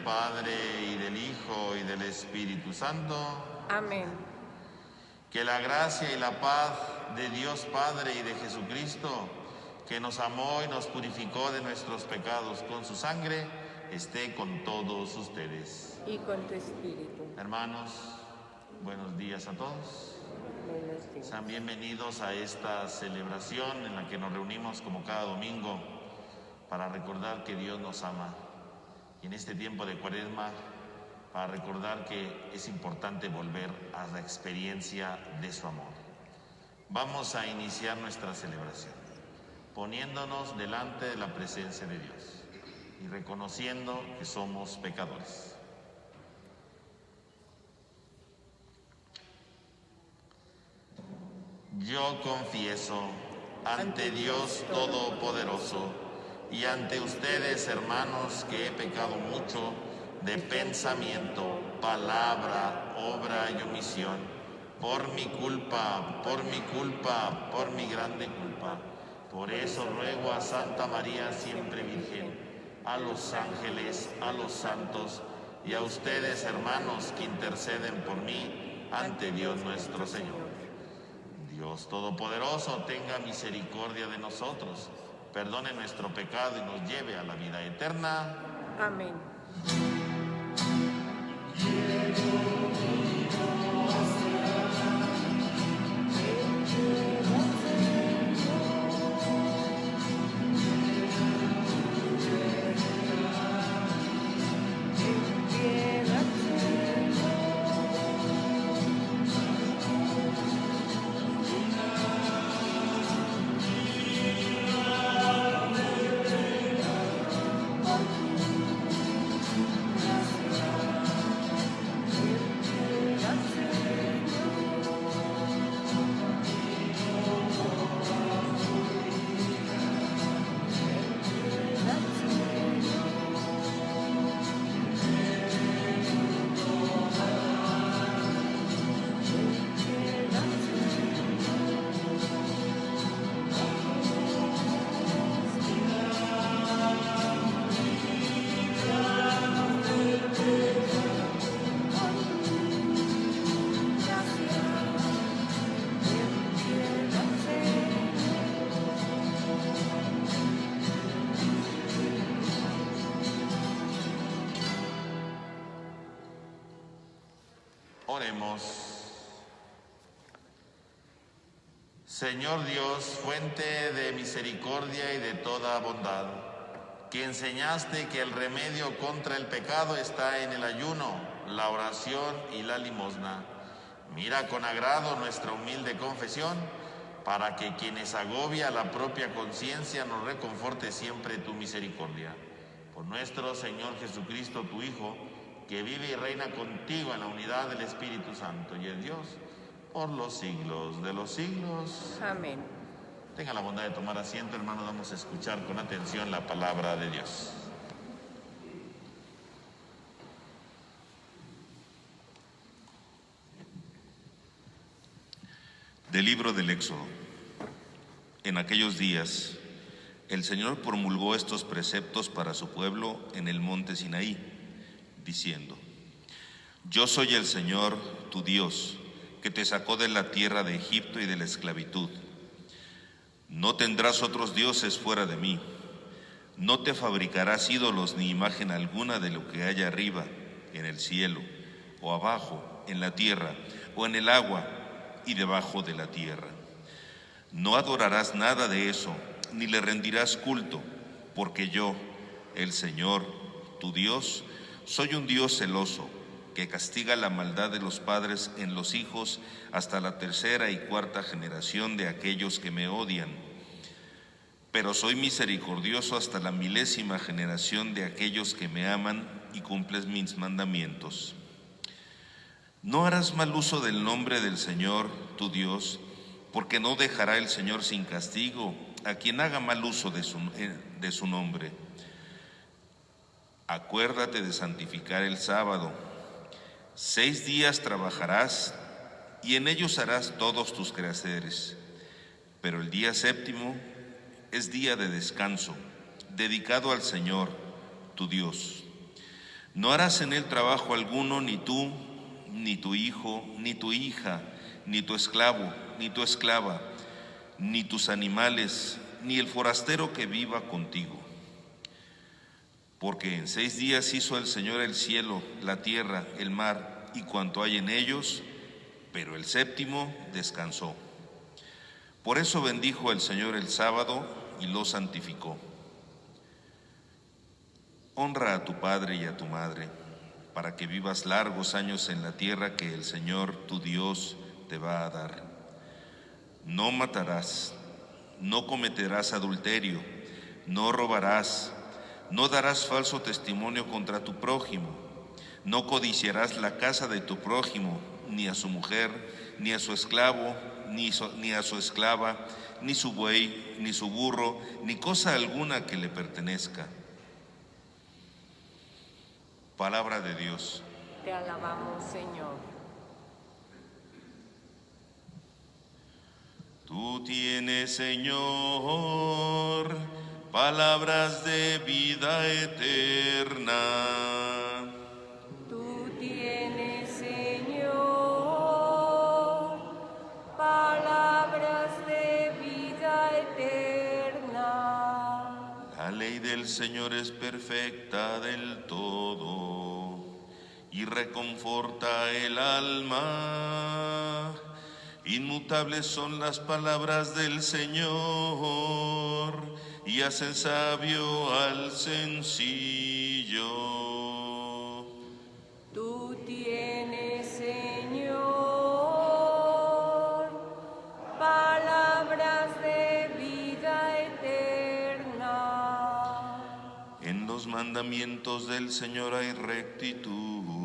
Padre, y del Hijo, y del Espíritu Santo. Amén. Que la gracia y la paz de Dios Padre y de Jesucristo, que nos amó y nos purificó de nuestros pecados con su sangre, esté con todos ustedes. Y con tu espíritu. Hermanos, buenos días a todos. Buenos días. Sean bienvenidos a esta celebración en la que nos reunimos como cada domingo para recordar que Dios nos ama. Y en este tiempo de Cuaresma, para recordar que es importante volver a la experiencia de su amor. Vamos a iniciar nuestra celebración poniéndonos delante de la presencia de Dios y reconociendo que somos pecadores. Yo confieso ante Dios Todopoderoso y ante ustedes, hermanos, que he pecado mucho de pensamiento, palabra, obra y omisión, por mi culpa, por mi grande culpa. Por eso ruego a Santa María, siempre Virgen, a los ángeles, a los santos y a ustedes, hermanos, que interceden por mí ante Dios nuestro Señor. Dios Todopoderoso, tenga misericordia de nosotros, perdone nuestro pecado y nos lleve a la vida eterna. Amén. Oremos. Señor Dios, fuente de misericordia y de toda bondad, que enseñaste que el remedio contra el pecado está en el ayuno, la oración y la limosna. Mira con agrado nuestra humilde confesión, para que quienes agobia la propia conciencia nos reconforte siempre tu misericordia. Por nuestro Señor Jesucristo, tu Hijo, que vive y reina contigo en la unidad del Espíritu Santo y es Dios por los siglos de los siglos. Amén. Tenga la bondad de tomar asiento, hermanos. Vamos a escuchar con atención la palabra de Dios. Del libro del Éxodo. En aquellos días, el Señor promulgó estos preceptos para su pueblo en el monte Sinaí, diciendo: Yo soy el Señor, tu Dios, que te sacó de la tierra de Egipto y de la esclavitud. No tendrás otros dioses fuera de mí. No te fabricarás ídolos ni imagen alguna de lo que haya arriba, en el cielo, o abajo, en la tierra, o en el agua, y debajo de la tierra. No adorarás nada de eso, ni le rendirás culto, porque yo, el Señor, tu Dios, soy un Dios celoso, que castiga la maldad de los padres en los hijos hasta la tercera y cuarta generación de aquellos que me odian. Pero soy misericordioso hasta la milésima generación de aquellos que me aman y cumplen mis mandamientos. No harás mal uso del nombre del Señor, tu Dios, porque no dejará el Señor sin castigo a quien haga mal uso de su nombre. Acuérdate de santificar el sábado. 6 días trabajarás y en ellos harás todos tus quehaceres. Pero el día séptimo es día de descanso, dedicado al Señor, tu Dios. No harás en él trabajo alguno, ni tú, ni tu hijo, ni tu hija, ni tu esclavo, ni tu esclava, ni tus animales, ni el forastero que viva contigo. Porque en 6 días hizo el Señor el cielo, la tierra, el mar y cuanto hay en ellos, pero el séptimo descansó. Por eso bendijo el Señor el sábado y lo santificó. Honra a tu padre y a tu madre, para que vivas largos años en la tierra que el Señor tu Dios te va a dar. No matarás, no cometerás adulterio, no robarás, no darás falso testimonio contra tu prójimo, no codiciarás la casa de tu prójimo, ni a su mujer, ni a su esclavo, ni a su esclava, ni su buey, ni su burro, ni cosa alguna que le pertenezca. Palabra de Dios. Te alabamos, Señor. Tú tienes, Señor, palabras de vida eterna. Tú tienes, Señor, palabras de vida eterna. La ley del Señor es perfecta del todo y reconforta el alma. Inmutables son las palabras del Señor y hacen sabio al sencillo. Tú tienes, Señor, palabras de vida eterna. En los mandamientos del Señor hay rectitud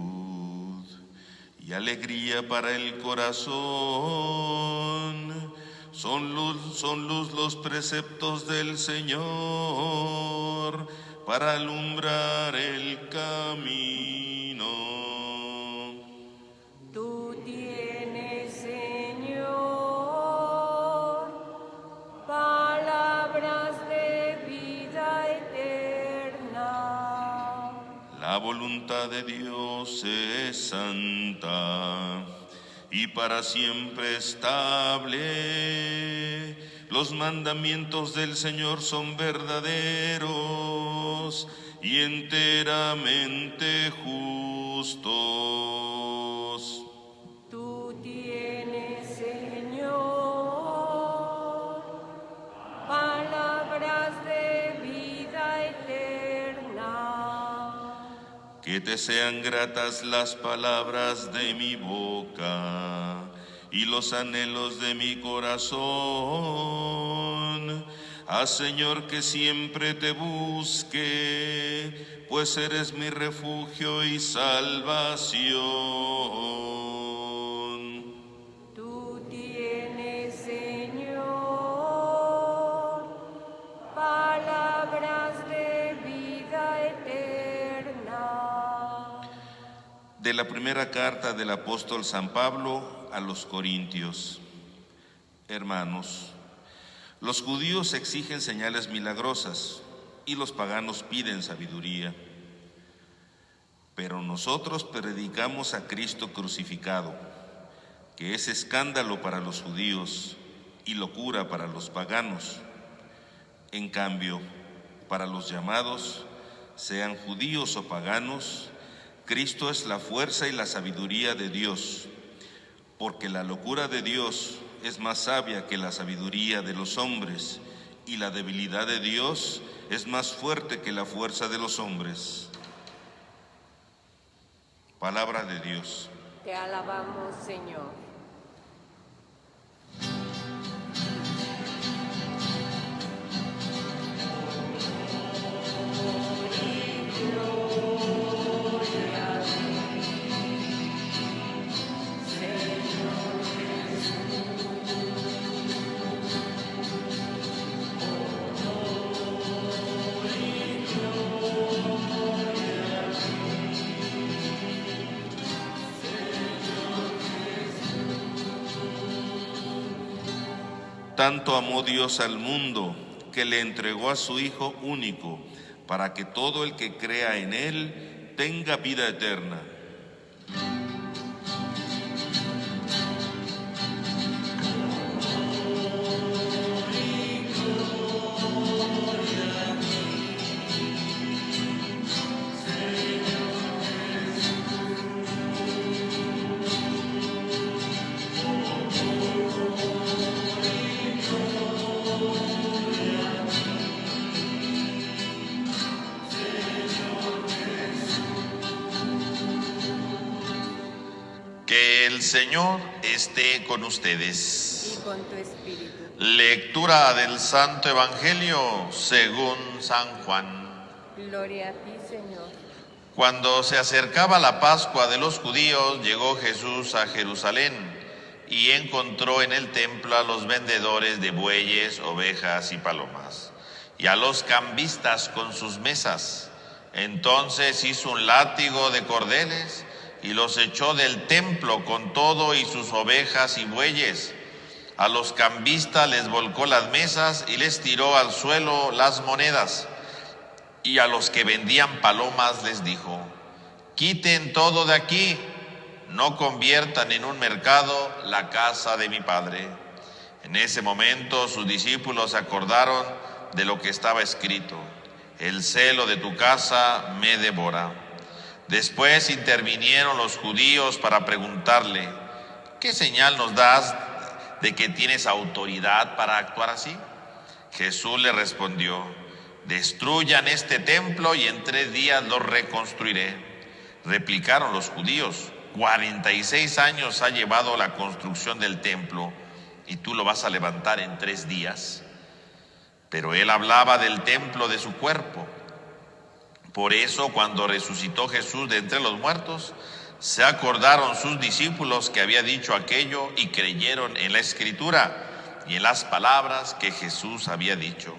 y alegría para el corazón. Son luz los preceptos del Señor para alumbrar el camino. Tú tienes, Señor, palabras de vida eterna. La voluntad de Dios es santa y para siempre estable. Los mandamientos del Señor son verdaderos y enteramente justos. Tú tienes, Señor, palabras de vida eterna. Que te sean gratas las palabras de mi boca y los anhelos de mi corazón. Haz, Señor, que siempre te busque, pues eres mi refugio y salvación. Tú tienes, Señor, palabras de vida eterna. De la primera carta del apóstol San Pablo a los Corintios. Hermanos, los judíos exigen señales milagrosas y los paganos piden sabiduría. Pero nosotros predicamos a Cristo crucificado, que es escándalo para los judíos y locura para los paganos. En cambio, para los llamados, sean judíos o paganos, Cristo es la fuerza y la sabiduría de Dios, porque la locura de Dios es más sabia que la sabiduría de los hombres, y la debilidad de Dios es más fuerte que la fuerza de los hombres. Palabra de Dios. Te alabamos, Señor. Tanto amó Dios al mundo que le entregó a su Hijo único, para que todo el que crea en Él tenga vida eterna. Que el Señor esté con ustedes. Y con tu espíritu. Lectura del Santo Evangelio según San Juan. Gloria a ti, Señor. Cuando se acercaba la Pascua de los judíos, llegó Jesús a Jerusalén y encontró en el templo a los vendedores de bueyes, ovejas y palomas, y a los cambistas con sus mesas. Entonces hizo un látigo de cordeles y los echó del templo con todo y sus ovejas y bueyes. A los cambistas les volcó las mesas y les tiró al suelo las monedas. Y a los que vendían palomas les dijo: quiten todo de aquí, no conviertan en un mercado la casa de mi Padre. En ese momento sus discípulos se acordaron de lo que estaba escrito: el celo de tu casa me devora. Después intervinieron los judíos para preguntarle: ¿qué señal nos das de que tienes autoridad para actuar así? Jesús le respondió: destruyan este templo y en 3 días lo reconstruiré. Replicaron los judíos: 46 años ha llevado la construcción del templo y tú lo vas a levantar en 3 días. Pero él hablaba del templo de su cuerpo. Por eso, cuando resucitó Jesús de entre los muertos, se acordaron sus discípulos que había dicho aquello y creyeron en la Escritura y en las palabras que Jesús había dicho.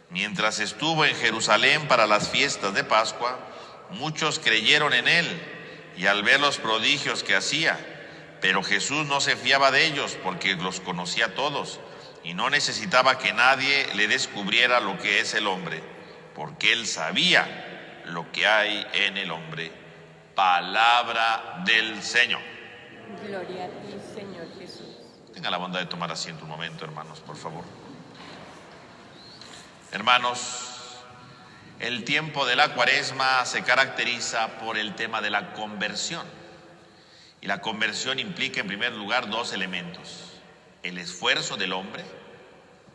Mientras estuvo en Jerusalén para las fiestas de Pascua, muchos creyeron en él y al ver los prodigios que hacía. Pero Jesús no se fiaba de ellos porque los conocía todos y no necesitaba que nadie le descubriera lo que es el hombre, porque él sabía lo que hay en el hombre. Palabra del Señor. Gloria a ti, Señor Jesús. Tenga la bondad de tomar asiento un momento, hermanos, por favor. Hermanos, el tiempo de la Cuaresma se caracteriza por el tema de la conversión. Y la conversión implica en primer lugar 2 elementos: el esfuerzo del hombre,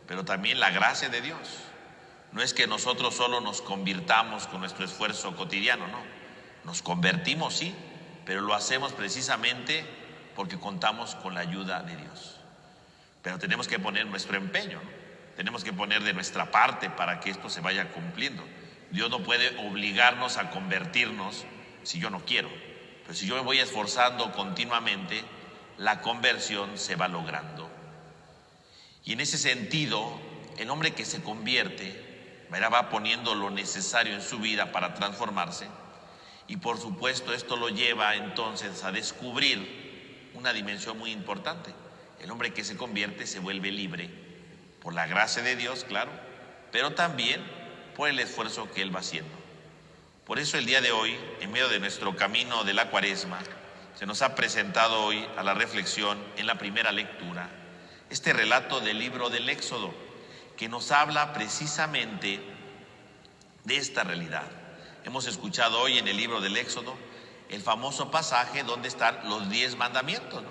pero también la gracia de Dios. No es que nosotros solo nos convirtamos con nuestro esfuerzo cotidiano, no. Nos convertimos, sí, pero lo hacemos precisamente porque contamos con la ayuda de Dios. Pero tenemos que poner nuestro empeño, ¿no? Tenemos que poner de nuestra parte para que esto se vaya cumpliendo. Dios no puede obligarnos a convertirnos si yo no quiero. Pero si yo me voy esforzando continuamente, la conversión se va logrando. Y en ese sentido, el hombre que se convierte va poniendo lo necesario en su vida para transformarse. Y por supuesto esto lo lleva entonces a descubrir una dimensión muy importante. El hombre que se convierte se vuelve libre por la gracia de Dios, claro, pero también por el esfuerzo que él va haciendo. Por eso el día de hoy, en medio de nuestro camino de la Cuaresma, se nos ha presentado hoy a la reflexión en la primera lectura este relato del libro del Éxodo, que nos habla precisamente de esta realidad. Hemos escuchado hoy en el libro del Éxodo el famoso pasaje donde están los 10 mandamientos, ¿no?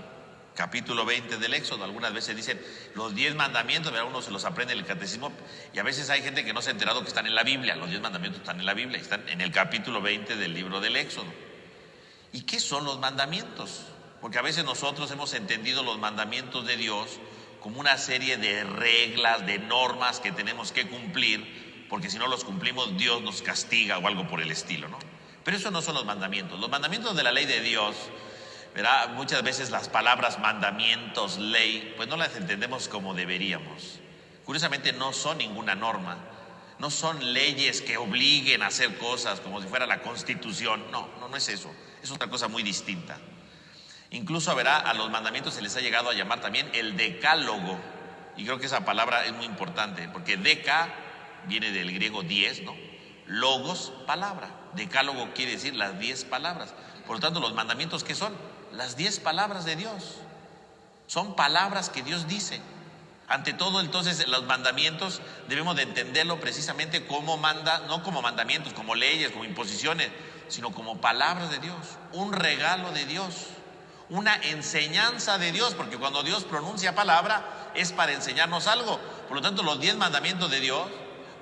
Capítulo 20 del Éxodo. Algunas veces dicen los 10 mandamientos, pero uno se los aprende en el catecismo y a veces hay gente que no se ha enterado que están en la Biblia. Los 10 mandamientos están en la Biblia, están en el capítulo 20 del libro del Éxodo. ¿Y qué son los mandamientos? Porque a veces nosotros hemos entendido los mandamientos de Dios como una serie de reglas, de normas que tenemos que cumplir, porque si no los cumplimos Dios nos castiga o algo por el estilo, ¿no? Pero eso no son los mandamientos. Los mandamientos de la ley de Dios, ¿verdad? Muchas veces las palabras mandamientos, ley, pues no las entendemos como deberíamos. Curiosamente no son ninguna norma, no son leyes que obliguen a hacer cosas como si fuera la Constitución. No es eso, es otra cosa muy distinta. Incluso, verá, a los mandamientos se les ha llegado a llamar también el decálogo. Y creo que esa palabra es muy importante, porque deca viene del griego 10, ¿no? Logos, palabra. Decálogo quiere decir las 10 palabras. Por lo tanto, los mandamientos, ¿qué son? Las 10 palabras de Dios. Son palabras que Dios dice. Ante todo, entonces, los mandamientos debemos de entenderlo precisamente como no como mandamientos, como leyes, como imposiciones, sino como palabras de Dios, un regalo de Dios, una enseñanza de Dios, porque cuando Dios pronuncia palabra es para enseñarnos algo. Por lo tanto, los 10 mandamientos de Dios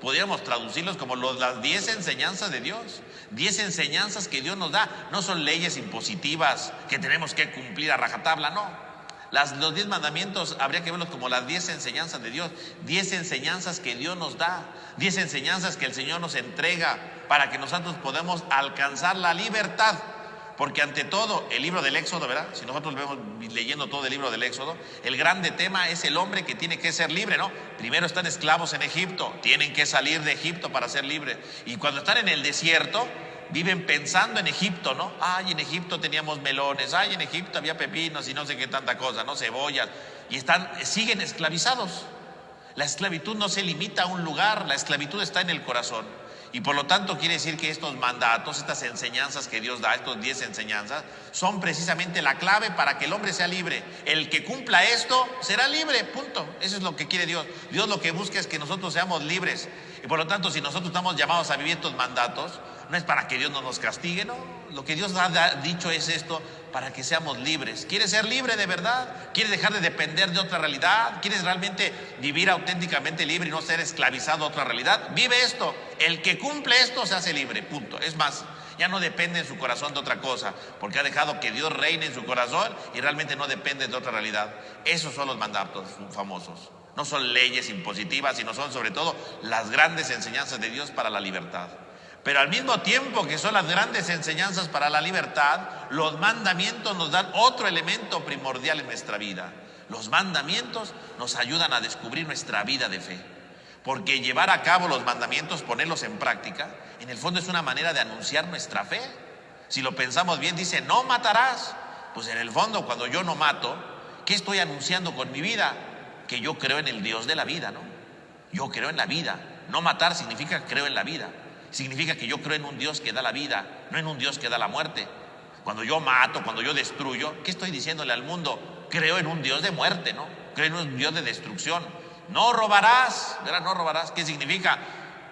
podríamos traducirlos como las 10 enseñanzas de Dios. 10 enseñanzas que Dios nos da. No son leyes impositivas que tenemos que cumplir a rajatabla, no. Los 10 mandamientos habría que verlos como las 10 enseñanzas de Dios. 10 enseñanzas que Dios nos da. 10 enseñanzas que el Señor nos entrega para que nosotros podamos alcanzar la libertad. Porque ante todo, el libro del Éxodo, ¿verdad? Si nosotros vemos leyendo todo el libro del Éxodo, el grande tema es el hombre que tiene que ser libre, ¿no? Primero están esclavos en Egipto, tienen que salir de Egipto para ser libres. Y cuando están en el desierto, viven pensando en Egipto, ¿no? Ay, en Egipto teníamos melones, ay, en Egipto había pepinos y no sé qué tanta cosa, ¿no? Cebollas. Y siguen esclavizados. La esclavitud no se limita a un lugar, la esclavitud está en el corazón. Y por lo tanto quiere decir que estos mandatos, estas enseñanzas que Dios da, estos 10 enseñanzas, son precisamente la clave para que el hombre sea libre. El que cumpla esto será libre, punto. Eso es lo que quiere Dios. Dios lo que busca es que nosotros seamos libres. Y por lo tanto, si nosotros estamos llamados a vivir estos mandatos, no es para que Dios no nos castigue, no. Lo que Dios ha dicho es esto, para que seamos libres. ¿Quieres ser libre de verdad? ¿Quieres dejar de depender de otra realidad? ¿Quieres realmente vivir auténticamente libre y no ser esclavizado a otra realidad? Vive esto. El que cumple esto se hace libre, punto. Es más, ya no depende en su corazón de otra cosa, porque ha dejado que Dios reine en su corazón y realmente no depende de otra realidad. Esos son los mandatos famosos. No son leyes impositivas, sino son sobre todo las grandes enseñanzas de Dios para la libertad. Pero al mismo tiempo que son las grandes enseñanzas para la libertad, los mandamientos nos dan otro elemento primordial en nuestra vida. Los mandamientos nos ayudan a descubrir nuestra vida de fe. Porque llevar a cabo los mandamientos, ponerlos en práctica, en el fondo es una manera de anunciar nuestra fe. Si lo pensamos bien, dice, no matarás. Pues en el fondo, cuando yo no mato, ¿qué estoy anunciando con mi vida? Que yo creo en el Dios de la vida, ¿no? Yo creo en la vida. No matar significa creo en la vida. Significa que yo creo en un Dios que da la vida, no en un Dios que da la muerte. Cuando yo mato, cuando yo destruyo, ¿qué estoy diciéndole al mundo? Creo en un Dios de muerte, ¿no? Creo en un Dios de destrucción. No robarás, ¿verdad? No robarás. ¿Qué significa?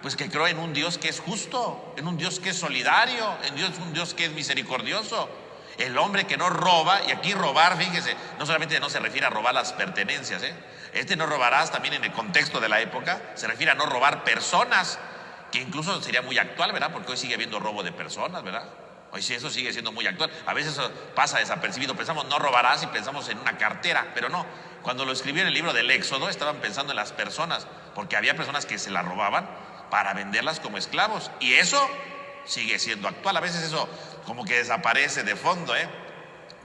Pues que creo en un Dios que es justo, en un Dios que es solidario, en un Dios que es misericordioso. El hombre que no roba, y aquí robar, fíjese, no solamente no se refiere a robar las pertenencias, no robarás también en el contexto de la época, se refiere a no robar personas, que incluso sería muy actual, ¿verdad? Porque hoy sigue habiendo robo de personas, ¿verdad? Hoy sí, eso sigue siendo muy actual. A veces eso pasa desapercibido, pensamos no robarás y pensamos en una cartera, pero no. Cuando lo escribió en el libro del Éxodo estaban pensando en las personas, porque había personas que se las robaban para venderlas como esclavos, y eso sigue siendo actual. A veces eso como que desaparece de fondo,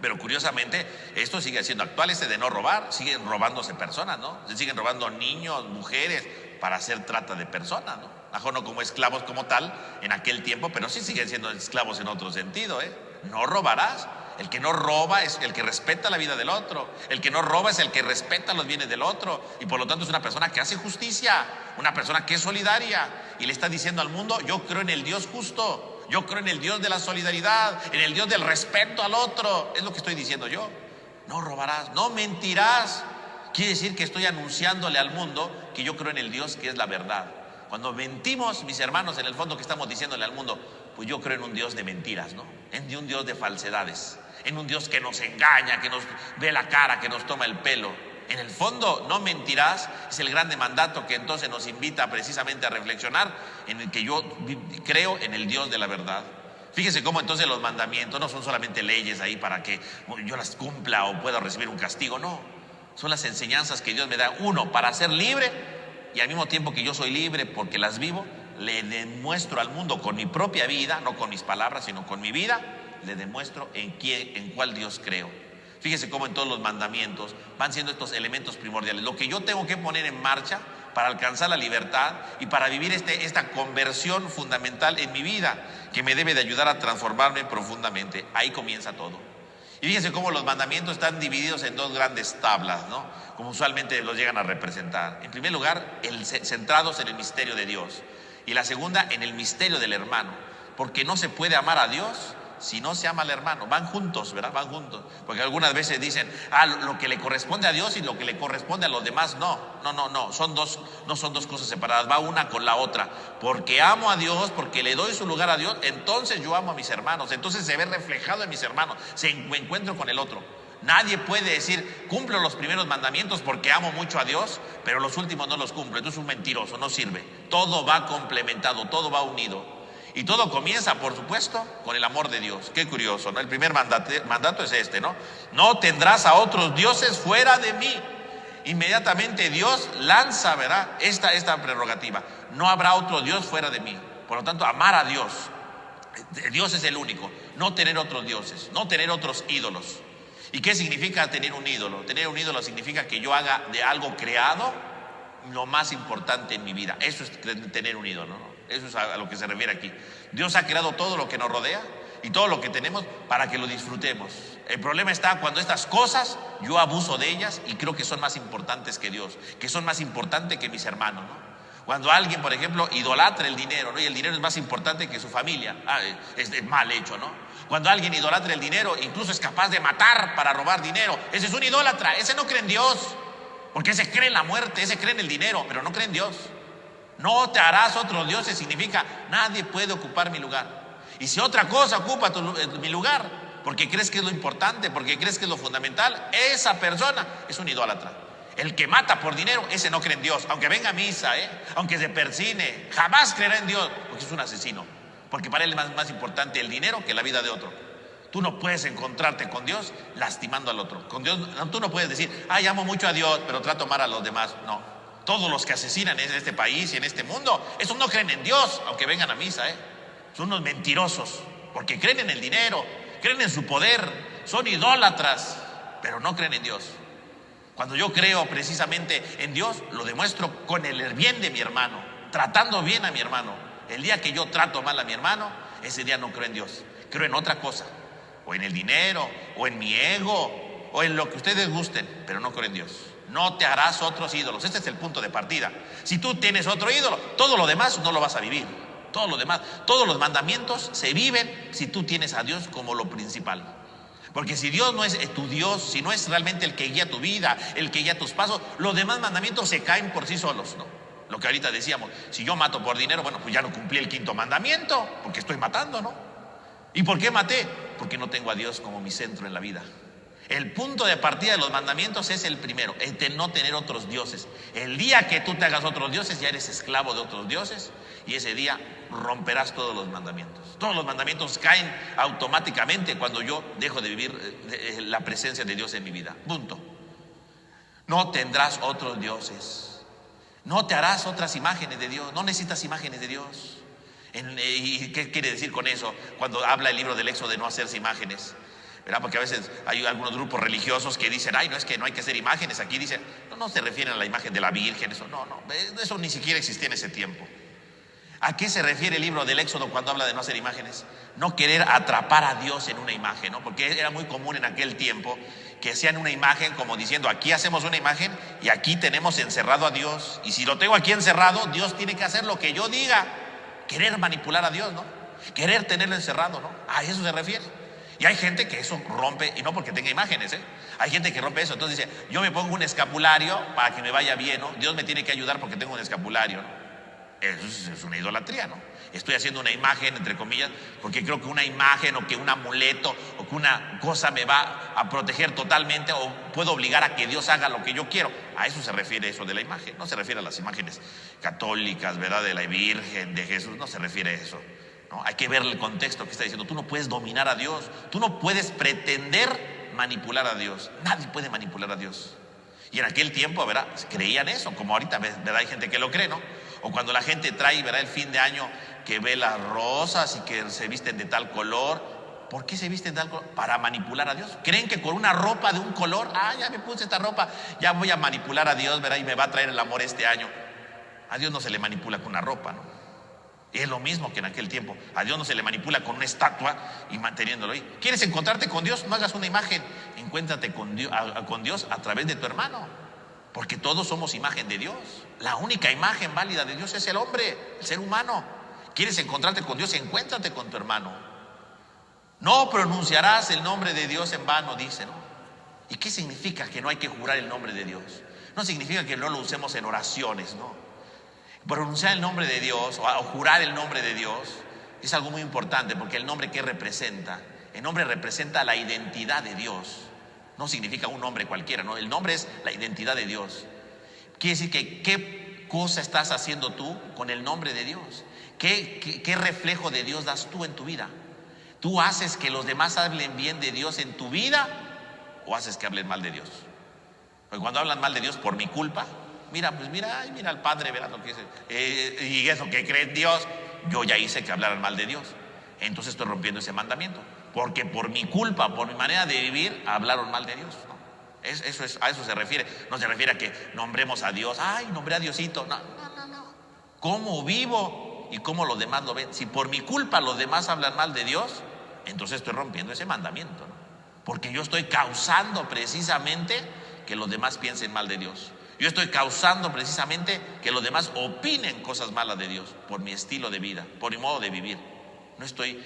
pero curiosamente esto sigue siendo actual, de no robar. Siguen robándose personas, ¿no? Se siguen robando niños, mujeres, para hacer trata de personas, ¿no? Mejor no como esclavos como tal en aquel tiempo, pero sí siguen siendo esclavos en otro sentido, No robarás. El que no roba es el que respeta la vida del otro. El que no roba es el que respeta los bienes del otro. Y por lo tanto es una persona que hace justicia, una persona que es solidaria. Y le está diciendo al mundo, yo creo en el Dios justo, yo creo en el Dios de la solidaridad, en el Dios del respeto al otro. Es lo que estoy diciendo yo. No robarás, no mentirás. Quiere decir que estoy anunciándole al mundo que yo creo en el Dios que es la verdad. Cuando mentimos, mis hermanos, en el fondo que estamos diciéndole al mundo, pues yo creo en un Dios de mentiras, ¿no? En un Dios de falsedades, en un Dios que nos engaña, que nos ve la cara, que nos toma el pelo. En el fondo, no mentirás, es el grande mandato que entonces nos invita precisamente a reflexionar, en el que yo creo en el Dios de la verdad. Fíjese cómo entonces los mandamientos no son solamente leyes ahí para que yo las cumpla o pueda recibir un castigo, no. Son las enseñanzas que Dios me da, uno, para ser libre, y al mismo tiempo que yo soy libre porque las vivo, le demuestro al mundo con mi propia vida, no con mis palabras, sino con mi vida, le demuestro en cuál Dios creo. Fíjese cómo en todos los mandamientos van siendo estos elementos primordiales. Lo que yo tengo que poner en marcha para alcanzar la libertad y para vivir esta conversión fundamental en mi vida, que me debe de ayudar a transformarme profundamente. Ahí comienza todo. Y fíjense cómo los mandamientos están divididos en dos grandes tablas, ¿no? Como usualmente los llegan a representar. En primer lugar, centrados en el misterio de Dios. Y la segunda, en el misterio del hermano, porque no se puede amar a Dios si no se ama al hermano. Van juntos, ¿verdad? Van juntos. Porque algunas veces dicen, lo que le corresponde a Dios y lo que le corresponde a los demás, no, no son dos cosas separadas, va una con la otra. Porque amo a Dios, porque le doy su lugar a Dios, entonces yo amo a mis hermanos, entonces se ve reflejado en mis hermanos, me encuentro con el otro. Nadie puede decir, cumplo los primeros mandamientos porque amo mucho a Dios, pero los últimos no los cumplo. Entonces es un mentiroso, no sirve. Todo va complementado, todo va unido. Y todo comienza, por supuesto, con el amor de Dios. Qué curioso, ¿no? El primer mandato es este, ¿no? No tendrás a otros dioses fuera de mí. Inmediatamente Dios lanza, ¿verdad?, esta prerrogativa. No habrá otro Dios fuera de mí. Por lo tanto, amar a Dios. Dios es el único. No tener otros dioses, no tener otros ídolos. ¿Y qué significa tener un ídolo? Tener un ídolo significa que yo haga de algo creado lo más importante en mi vida. Eso es tener un ídolo, ¿no? Eso es a lo que se refiere aquí. Dios ha creado todo lo que nos rodea y todo lo que tenemos para que lo disfrutemos. El problema está cuando estas cosas yo abuso de ellas y creo que son más importantes que Dios, que son más importantes que mis hermanos, ¿no? Cuando alguien, por ejemplo, idolatra el dinero, ¿no?, y el dinero es más importante que su familia, es mal hecho, ¿no? Cuando alguien idolatra el dinero, incluso es capaz de matar para robar dinero, ese es un idólatra, ese no cree en Dios, porque ese cree en la muerte, ese cree en el dinero, pero no cree en Dios. No te harás otros dioses significa nadie puede ocupar mi lugar. Y si otra cosa ocupa mi lugar, porque crees que es lo importante, porque crees que es lo fundamental, esa persona es un idólatra. El que mata por dinero, ese no cree en Dios, aunque venga a misa, aunque se persine, jamás creerá en Dios, porque es un asesino. Porque para él es más importante el dinero que la vida de otro. Tú no puedes encontrarte con Dios lastimando al otro. Con Dios, tú no puedes decir, amo mucho a Dios, pero trato mal a los demás. No. Todos los que asesinan en este país y en este mundo, esos no creen en Dios, aunque vengan a misa, Son unos mentirosos, porque creen en el dinero, creen en su poder, son idólatras, pero no creen en Dios. Cuando yo creo precisamente en Dios, lo demuestro con el bien de mi hermano, tratando bien a mi hermano. El día que yo trato mal a mi hermano, ese día no creo en Dios, creo en otra cosa, o en el dinero, o en mi ego, o en lo que ustedes gusten, pero no creo en Dios. No te harás otros ídolos. Este es el punto de partida. Si tú tienes otro ídolo, todo lo demás no lo vas a vivir. Todo lo demás, todos los mandamientos se viven si tú tienes a Dios como lo principal. Porque si Dios no es tu Dios, si no es realmente el que guía tu vida, el que guía tus pasos, los demás mandamientos se caen por sí solos, ¿no? Lo que ahorita decíamos, si yo mato por dinero, bueno, pues ya no cumplí el quinto mandamiento, porque estoy matando, ¿no? ¿Y por qué maté? Porque no tengo a Dios como mi centro en la vida. El punto de partida de los mandamientos es el primero, el de no tener otros dioses. El día que tú te hagas otros dioses, ya eres esclavo de otros dioses, y ese día romperás todos los mandamientos. Todos los mandamientos caen automáticamente cuando yo dejo de vivir la presencia de Dios en mi vida. Punto. No tendrás otros dioses. No te harás otras imágenes de Dios. No necesitas imágenes de Dios. ¿Y qué quiere decir con eso? Cuando habla el libro del Éxodo de no hacerse imágenes, ¿verdad? Porque a veces hay algunos grupos religiosos que dicen, no es que no hay que hacer imágenes. Aquí dicen, no se refieren a la imagen de la Virgen, eso ni siquiera existía en ese tiempo. ¿A qué se refiere el libro del Éxodo cuando habla de no hacer imágenes? No querer atrapar a Dios en una imagen, ¿no? Porque era muy común en aquel tiempo que hacían una imagen como diciendo, aquí hacemos una imagen y aquí tenemos encerrado a Dios. Y si lo tengo aquí encerrado, Dios tiene que hacer lo que yo diga. Querer manipular a Dios, ¿no? Querer tenerlo encerrado, ¿no? A eso se refiere. Y hay gente que eso rompe, y no porque tenga imágenes, Hay gente que rompe eso. Entonces dice, yo me pongo un escapulario para que me vaya bien, ¿no? Dios me tiene que ayudar porque tengo un escapulario, ¿no? Eso es una idolatría, ¿no? Estoy haciendo una imagen, entre comillas, porque creo que una imagen o que un amuleto o que una cosa me va a proteger totalmente, o puedo obligar a que Dios haga lo que yo quiero. A eso se refiere eso de la imagen. No se refiere a las imágenes católicas, ¿verdad? De la Virgen, de Jesús, no se refiere a eso, ¿no? Hay que ver el contexto que está diciendo. Tú no puedes dominar a Dios, tú no puedes pretender manipular a Dios. Nadie puede manipular a Dios. Y en aquel tiempo, ¿verdad?, creían eso, como ahorita, ¿verdad? Hay gente que lo cree, ¿no? O cuando la gente trae, ¿verdad?, el fin de año, que ve las rosas y que se visten de tal color. ¿Por qué se visten de tal color? Para manipular a Dios. Creen que con una ropa de un color, ya me puse esta ropa, ya voy a manipular a Dios, ¿verdad?, y me va a traer el amor este año. A Dios no se le manipula con una ropa, ¿no? Y es lo mismo que en aquel tiempo. A Dios no se le manipula con una estatua y manteniéndolo ahí. ¿Quieres encontrarte con Dios? No hagas una imagen. Encuéntrate con Dios a través de tu hermano. Porque todos somos imagen de Dios. La única imagen válida de Dios es el hombre, el ser humano. ¿Quieres encontrarte con Dios? Encuéntrate con tu hermano. No pronunciarás el nombre de Dios en vano, dice, ¿no? ¿Y qué significa que no hay que jurar el nombre de Dios? No significa que no lo usemos en oraciones, ¿no? Pronunciar el nombre de Dios o jurar el nombre de Dios es algo muy importante, porque el nombre, ¿qué representa? El nombre representa la identidad de Dios. No significa un nombre cualquiera, ¿no? El nombre es la identidad de Dios. Quiere decir que ¿qué cosa estás haciendo tú con el nombre de Dios? ¿Qué reflejo de Dios das tú en tu vida? ¿Tú haces que los demás hablen bien de Dios en tu vida o haces que hablen mal de Dios? Porque cuando hablan mal de Dios por mi culpa, mira al Padre, verás lo que dice, y eso que cree en Dios, yo ya hice que hablaran mal de Dios. Entonces estoy rompiendo ese mandamiento, porque por mi culpa, por mi manera de vivir, hablaron mal de Dios, ¿no? A eso se refiere. No se refiere a que nombremos a Dios. Ay, nombré a Diosito. No. ¿Cómo vivo y cómo los demás lo ven? Si por mi culpa los demás hablan mal de Dios, entonces estoy rompiendo ese mandamiento, ¿no? Porque yo estoy causando precisamente que los demás piensen mal de Dios. Yo estoy causando precisamente que los demás opinen cosas malas de Dios por mi estilo de vida, por mi modo de vivir. No estoy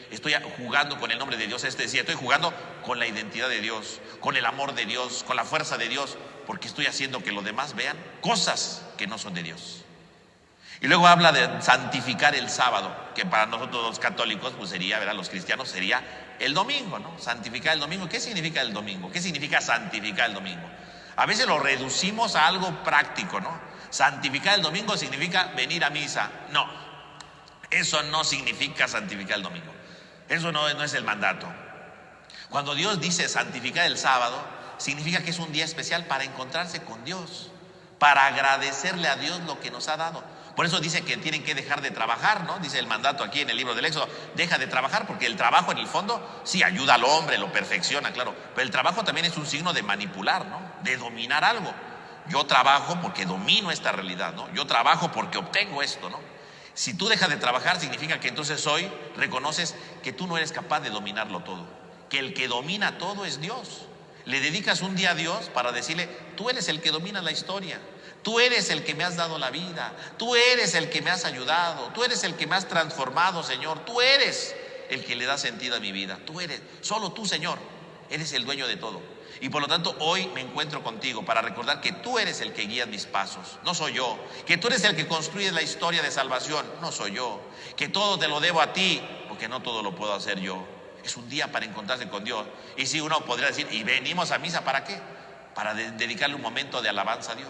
jugando con el nombre de Dios, es decir, estoy jugando con la identidad de Dios, con el amor de Dios, con la fuerza de Dios, porque estoy haciendo que los demás vean cosas que no son de Dios. Y luego habla de santificar el sábado, que para nosotros los católicos, pues sería, ¿verdad? Los cristianos sería el domingo, ¿no? Santificar el domingo. ¿Qué significa el domingo? ¿Qué significa santificar el domingo? A veces lo reducimos a algo práctico, ¿no? Santificar el domingo significa venir a misa. No, eso no significa santificar el domingo. Eso no es el mandato. Cuando Dios dice santificar el sábado, significa que es un día especial para encontrarse con Dios, para agradecerle a Dios lo que nos ha dado. Por eso dice que tienen que dejar de trabajar, ¿no? Dice el mandato aquí en el libro del Éxodo, deja de trabajar, porque el trabajo en el fondo sí ayuda al hombre, lo perfecciona, claro, pero el trabajo también es un signo de manipular, ¿no? De dominar algo. Yo trabajo porque domino esta realidad, ¿no? Yo trabajo porque obtengo esto, ¿no? Si tú dejas de trabajar, significa que entonces hoy reconoces que tú no eres capaz de dominarlo todo, que el que domina todo es Dios. Le dedicas un día a Dios para decirle, tú eres el que domina la historia. Tú eres el que me has dado la vida, tú eres el que me has ayudado, tú eres el que me has transformado, Señor, tú eres el que le da sentido a mi vida, tú eres, solo tú, Señor, eres el dueño de todo. Y por lo tanto hoy me encuentro contigo para recordar que tú eres el que guía mis pasos, no soy yo, que tú eres el que construye la historia de salvación, no soy yo, que todo te lo debo a ti, porque no todo lo puedo hacer yo. Es un día para encontrarse con Dios. Y si uno podría decir, ¿y venimos a misa para qué? Para dedicarle un momento de alabanza a Dios,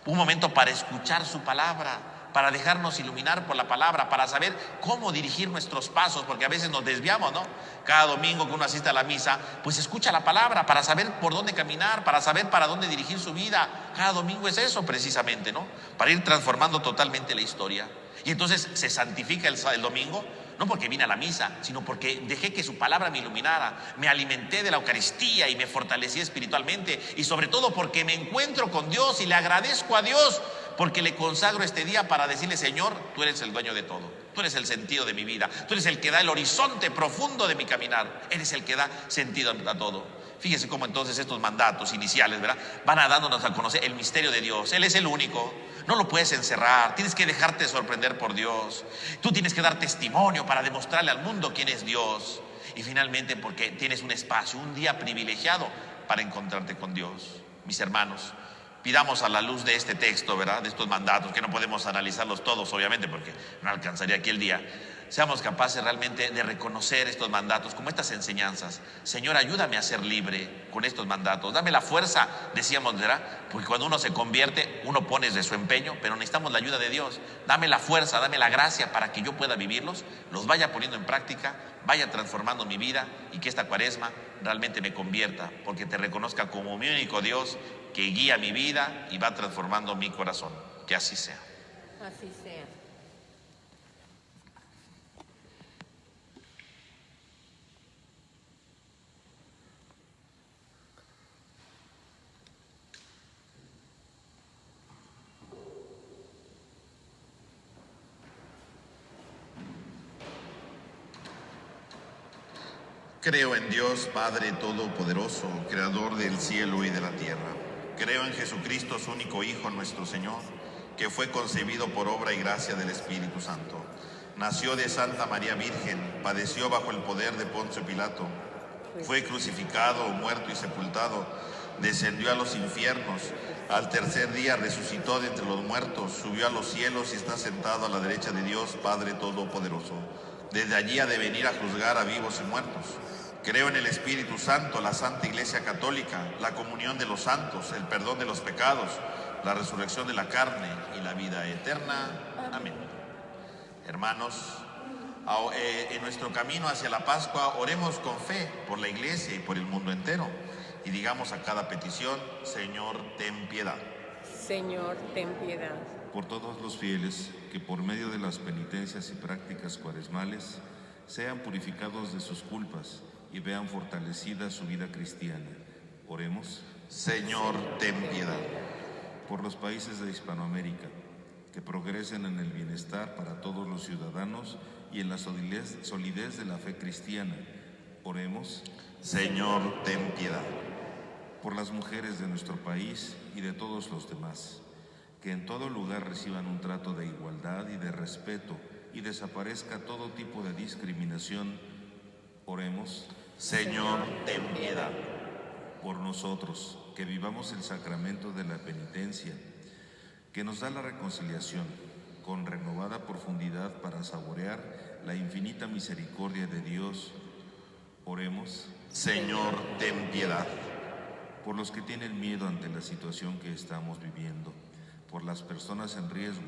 un momento para escuchar su palabra, para dejarnos iluminar por la palabra, para saber cómo dirigir nuestros pasos, porque a veces nos desviamos, ¿no? Cada domingo que uno asiste a la misa, pues escucha la palabra para saber por dónde caminar, para saber para dónde dirigir su vida. Cada domingo es eso precisamente, ¿no? Para ir transformando totalmente la historia. Y entonces se santifica el domingo, no porque vine a la misa, sino porque dejé que su palabra me iluminara, me alimenté de la Eucaristía y me fortalecí espiritualmente, y sobre todo porque me encuentro con Dios y le agradezco a Dios porque le consagro este día para decirle, Señor, tú eres el dueño de todo, tú eres el sentido de mi vida, tú eres el que da el horizonte profundo de mi caminar, eres el que da sentido a todo. Fíjese cómo entonces estos mandatos iniciales, ¿verdad?, van a dándonos a conocer el misterio de Dios. Él es el único, no lo puedes encerrar, tienes que dejarte sorprender por Dios. Tú tienes que dar testimonio para demostrarle al mundo quién es Dios. Y finalmente porque tienes un espacio, un día privilegiado para encontrarte con Dios. Mis hermanos, pidamos a la luz de este texto, ¿verdad?, de estos mandatos, que no podemos analizarlos todos obviamente porque no alcanzaría aquí el día, seamos capaces realmente de reconocer estos mandatos como estas enseñanzas. Señor, ayúdame a ser libre con estos mandatos, dame la fuerza, decíamos, ¿verdad?, porque cuando uno se convierte, uno pone de su empeño, pero necesitamos la ayuda de Dios. Dame la fuerza, dame la gracia para que yo pueda vivirlos, los vaya poniendo en práctica, vaya transformando mi vida, y que esta cuaresma realmente me convierta, porque te reconozca como mi único Dios que guía mi vida y va transformando mi corazón. Que así sea. Así sea. Creo en Dios, Padre Todopoderoso, Creador del cielo y de la tierra. Creo en Jesucristo, su único Hijo, nuestro Señor, que que fue concebido por obra y gracia del Espíritu Santo. Nació de Santa María Virgen, padeció bajo el poder de Poncio Pilato, fue crucificado, muerto y sepultado, descendió a los infiernos, al tercer día resucitó de entre los muertos, subió a los cielos y está sentado a la derecha de Dios Padre Todopoderoso. Desde allí ha de venir a juzgar a vivos y muertos. Creo en el Espíritu Santo, la Santa Iglesia Católica, la comunión de los santos, el perdón de los pecados, la resurrección de la carne y la vida eterna. Amén. Hermanos, en nuestro camino hacia la Pascua, oremos con fe por la Iglesia y por el mundo entero. Y digamos a cada petición: Señor, ten piedad. Señor, ten piedad. Por todos los fieles que por medio de las penitencias y prácticas cuaresmales sean purificados de sus culpas y vean fortalecida su vida cristiana. Oremos. Señor, ten piedad. Por los países de Hispanoamérica, que progresen en el bienestar para todos los ciudadanos y en la solidez de la fe cristiana. Oremos. Señor, ten piedad. Por las mujeres de nuestro país y de todos los demás, que en todo lugar reciban un trato de igualdad y de respeto y desaparezca todo tipo de discriminación. Oremos. Señor, ten piedad. Por nosotros, que vivamos el sacramento de la penitencia, que nos da la reconciliación con renovada profundidad para saborear la infinita misericordia de Dios. Oremos. Señor, ten piedad. Por los que tienen miedo ante la situación que estamos viviendo, por las personas en riesgo,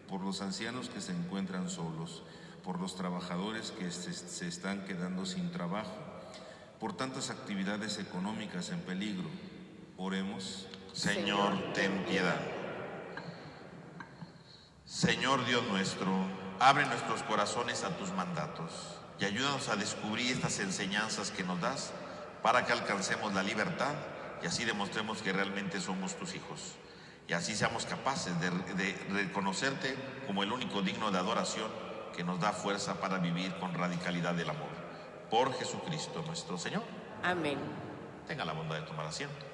por los ancianos que se encuentran solos, por los trabajadores que se están quedando sin trabajo, por tantas actividades económicas en peligro. Oremos. Señor, ten piedad. Señor Dios nuestro, abre nuestros corazones a tus mandatos y ayúdanos a descubrir estas enseñanzas que nos das para que alcancemos la libertad y así demostremos que realmente somos tus hijos. Y así seamos capaces de reconocerte como el único digno de adoración que nos da fuerza para vivir con radicalidad el amor. Por Jesucristo nuestro Señor. Amén. Tenga la bondad de tomar asiento.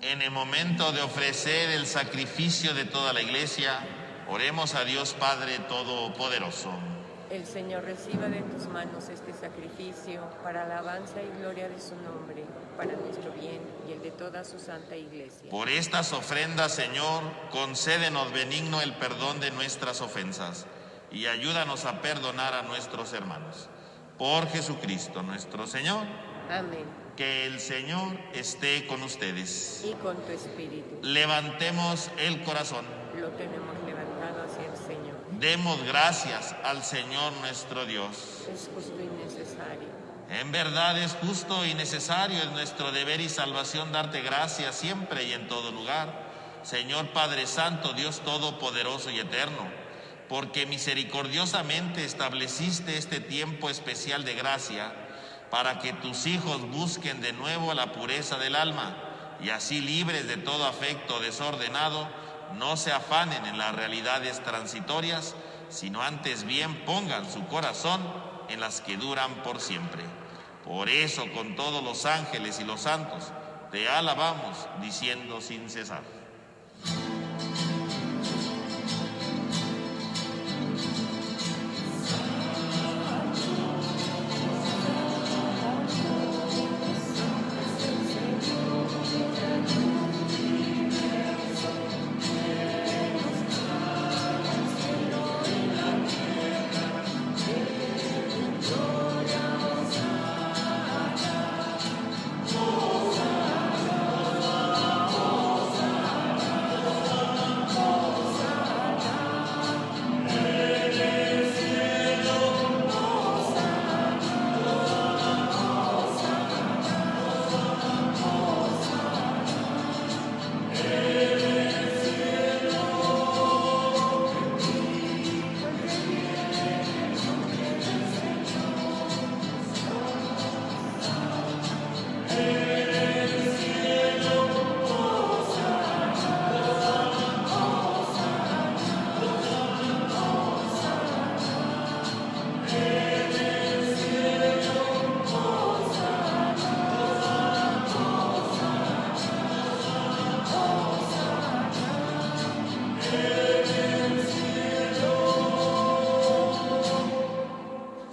En el momento de ofrecer el sacrificio de toda la Iglesia, oremos a Dios Padre Todopoderoso. El Señor reciba de tus manos este sacrificio para alabanza y gloria de su nombre, para nuestro bien y el de toda su santa Iglesia. Por estas ofrendas, Señor, concédenos benigno el perdón de nuestras ofensas y ayúdanos a perdonar a nuestros hermanos. Por Jesucristo nuestro Señor. Amén. Que el Señor esté con ustedes. Y con tu espíritu. Levantemos el corazón. Lo tenemos levantado hacia el Señor. Demos gracias al Señor nuestro Dios. Es justo y necesario. En verdad es justo y necesario, es nuestro deber y salvación darte gracias siempre y en todo lugar, Señor Padre Santo, Dios Todopoderoso y Eterno, porque misericordiosamente estableciste este tiempo especial de gracia para que tus hijos busquen de nuevo la pureza del alma y así, libres de todo afecto desordenado, no se afanen en las realidades transitorias, sino antes bien pongan su corazón en las que duran por siempre. Por eso, con todos los ángeles y los santos, te alabamos, diciendo sin cesar: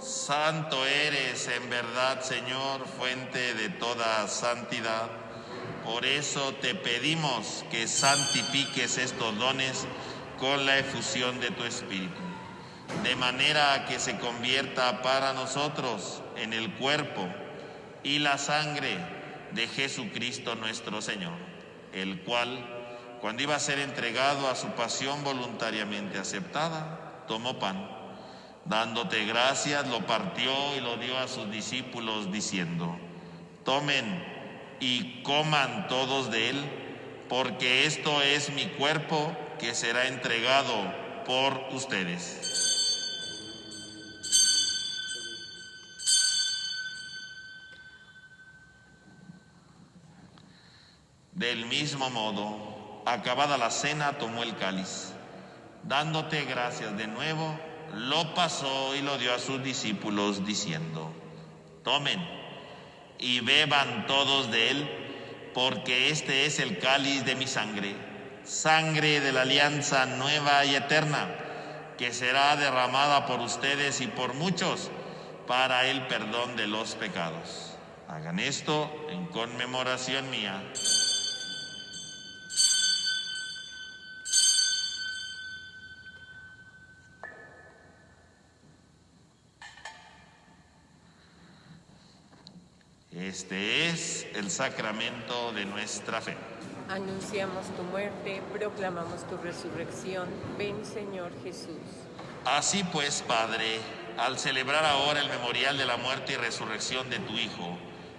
Santo eres en verdad, Señor, fuente de toda santidad. Por eso te pedimos que santifiques estos dones con la efusión de tu Espíritu, de manera que se convierta para nosotros en el cuerpo y la sangre de Jesucristo nuestro Señor, el cual, cuando iba a ser entregado a su pasión voluntariamente aceptada, tomó pan. Dándote gracias, lo partió y lo dio a sus discípulos, diciendo: tomen y coman todos de él, porque esto es mi cuerpo que será entregado por ustedes. Del mismo modo, acabada la cena, tomó el cáliz. Dándote gracias de nuevo, lo pasó y lo dio a sus discípulos, diciendo: tomen y beban todos de él, porque este es el cáliz de mi sangre, sangre de la alianza nueva y eterna, que será derramada por ustedes y por muchos para el perdón de los pecados. Hagan esto en conmemoración mía. Este es el sacramento de nuestra fe. Anunciamos tu muerte, proclamamos tu resurrección. Ven, Señor Jesús. Así pues, Padre, al celebrar ahora el memorial de la muerte y resurrección de tu Hijo,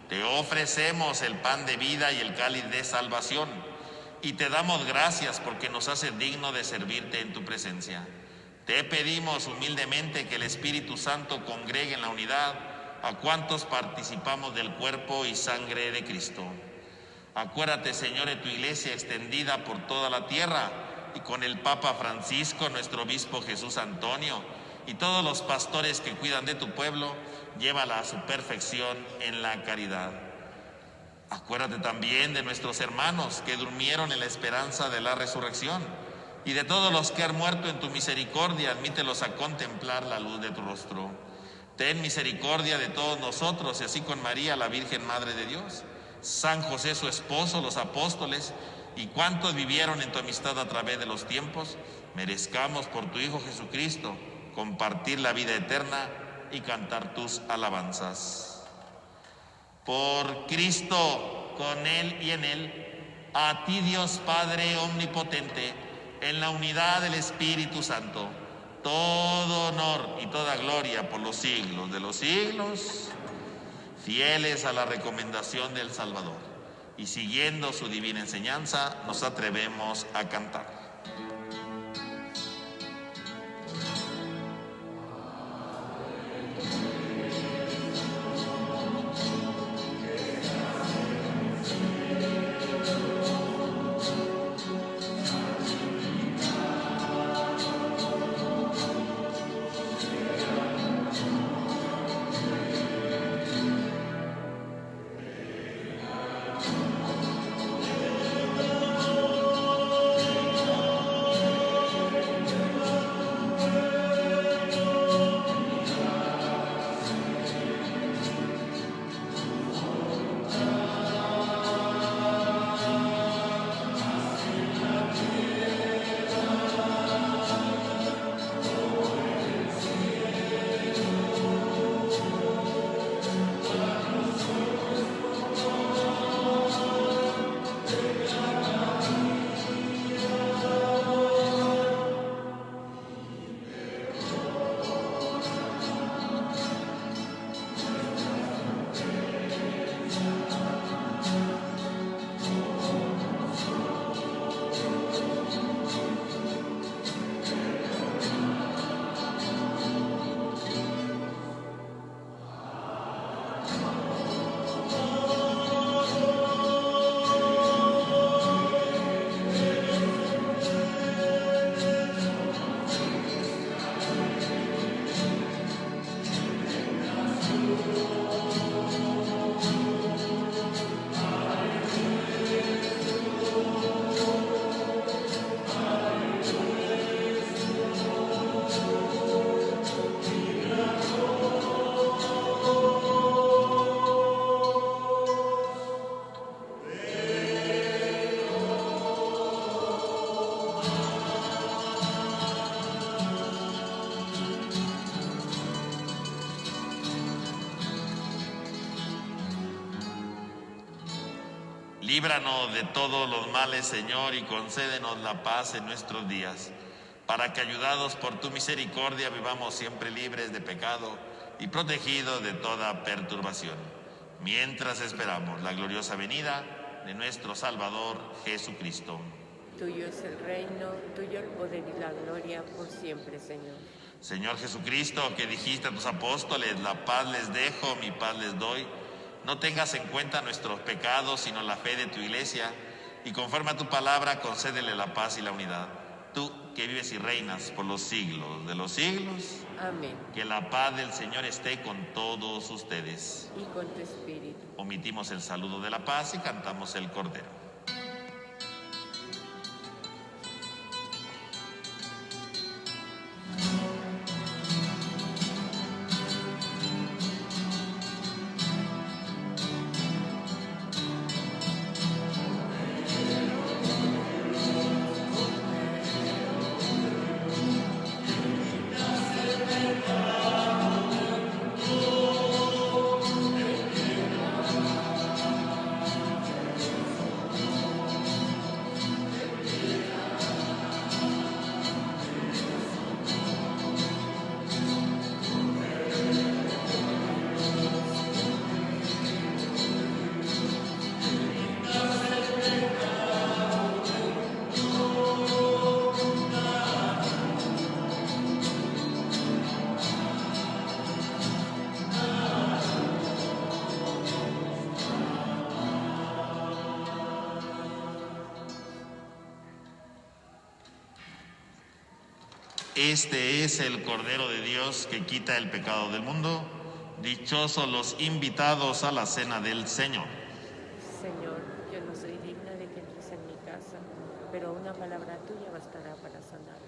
te ofrecemos el pan de vida y el cáliz de salvación, y te damos gracias porque nos haces digno de servirte en tu presencia. Te pedimos humildemente que el Espíritu Santo congregue en la unidad a cuantos participamos del cuerpo y sangre de Cristo. Acuérdate, Señor, de tu iglesia extendida por toda la tierra, y con el Papa Francisco, nuestro obispo Jesús Antonio, y todos los pastores que cuidan de tu pueblo, llévala a su perfección en la caridad. Acuérdate también de nuestros hermanos que durmieron en la esperanza de la resurrección, y de todos los que han muerto en tu misericordia, admítelos a contemplar la luz de tu rostro. Ten misericordia de todos nosotros, y así con María, la Virgen Madre de Dios, San José su esposo, los apóstoles y cuantos vivieron en tu amistad a través de los tiempos, merezcamos por tu Hijo Jesucristo compartir la vida eterna y cantar tus alabanzas. Por Cristo, con Él y en Él, a ti Dios Padre omnipotente, en la unidad del Espíritu Santo, todo honor y toda gloria por los siglos de los siglos. fieles a la recomendación del Salvador y siguiendo su divina enseñanza, nos atrevemos a cantar. Líbranos de todos los males, Señor, y concédenos la paz en nuestros días, para que, ayudados por tu misericordia, vivamos siempre libres de pecado y protegidos de toda perturbación, mientras esperamos la gloriosa venida de nuestro Salvador Jesucristo. Tuyo es el reino, tuyo el poder y la gloria por siempre, Señor. Señor Jesucristo, que dijiste a tus apóstoles, la paz les dejo, mi paz les doy, no tengas en cuenta nuestros pecados, sino la fe de tu iglesia, y conforme a tu palabra, concédele la paz y la unidad. Tú, que vives y reinas por los siglos de los siglos. Amén. Que la paz del Señor esté con todos ustedes. Y con tu espíritu. Omitimos el saludo de la paz y cantamos el Cordero. Este es el Cordero de Dios que quita el pecado del mundo. Dichosos los invitados a la cena del Señor. Señor, yo no soy digna de que entres en mi casa, pero una palabra tuya bastará para sanar.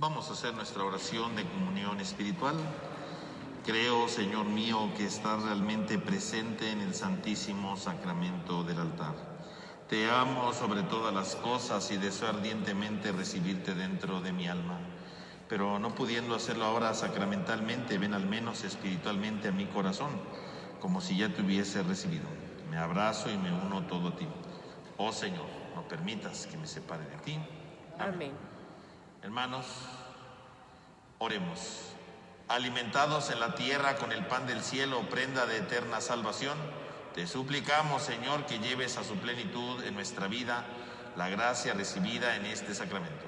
Vamos a hacer nuestra oración de comunión espiritual. Creo, Señor mío, que estás realmente presente en el Santísimo Sacramento del altar. Te amo sobre todas las cosas y deseo ardientemente recibirte dentro de mi alma. Pero no pudiendo hacerlo ahora sacramentalmente, ven al menos espiritualmente a mi corazón, como si ya te hubiese recibido. Me abrazo y me uno todo a ti. Oh Señor, no permitas que me separe de ti. Amén. Hermanos, oremos. Alimentados en la tierra con el pan del cielo, prenda de eterna salvación, te suplicamos, Señor, que lleves a su plenitud en nuestra vida la gracia recibida en este sacramento.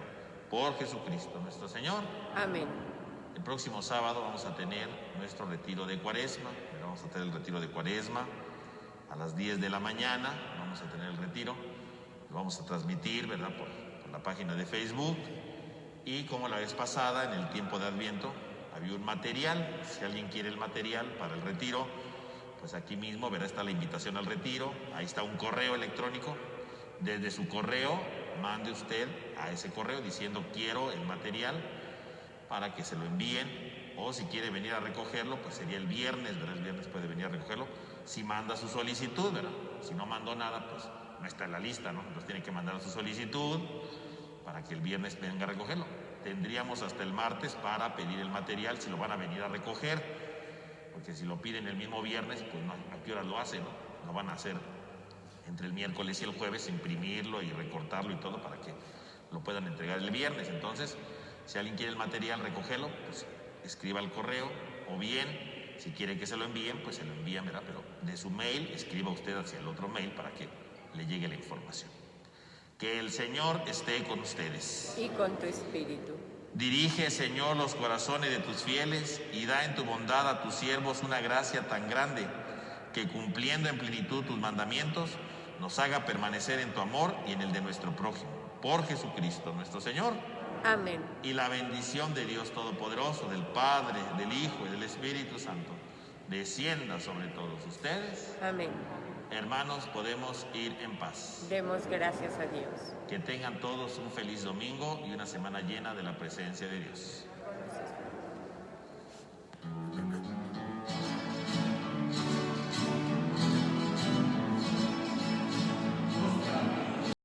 Por Jesucristo nuestro Señor. Amén. El próximo sábado vamos a tener nuestro retiro de Cuaresma. Vamos a tener el retiro de Cuaresma a las 10 de la mañana. Vamos a tener el retiro. Lo vamos a transmitir, ¿verdad? Por la página de Facebook. Y como la vez pasada, en el tiempo de Adviento, había un material. Si alguien quiere el material para el retiro, pues aquí mismo, ¿verdad? Está la invitación al retiro. Ahí está un correo electrónico. Desde su correo, mande usted a ese correo diciendo quiero el material para que se lo envíen. O si quiere venir a recogerlo, pues sería el viernes, ¿verdad? El viernes puede venir a recogerlo. Si manda su solicitud, ¿verdad? Si no mandó nada, pues no está en la lista, ¿no? Entonces tiene que mandar su solicitud para que el viernes venga a recogerlo. Tendríamos hasta el martes para pedir el material si lo van a venir a recoger, porque si lo piden el mismo viernes, pues no, ¿a qué hora lo hacen? Lo van a hacer entre el miércoles y el jueves, imprimirlo y recortarlo y todo para que lo puedan entregar el viernes. Entonces, si alguien quiere el material, recogerlo, pues escriba el correo, o bien, si quiere que se lo envíen, pues se lo envían, ¿verdad? Pero de su mail, escriba usted hacia el otro mail para que le llegue la información. Que el Señor esté con ustedes. Y con tu espíritu. Dirige, Señor, los corazones de tus fieles y da en tu bondad a tus siervos una gracia tan grande que, cumpliendo en plenitud tus mandamientos, nos haga permanecer en tu amor y en el de nuestro prójimo. Por Jesucristo nuestro Señor. Amén. Y la bendición de Dios Todopoderoso, del Padre, del Hijo y del Espíritu Santo, descienda sobre todos ustedes. Amén. Hermanos, podemos ir en paz. Demos gracias a Dios. Que tengan todos un feliz domingo y una semana llena de la presencia de Dios.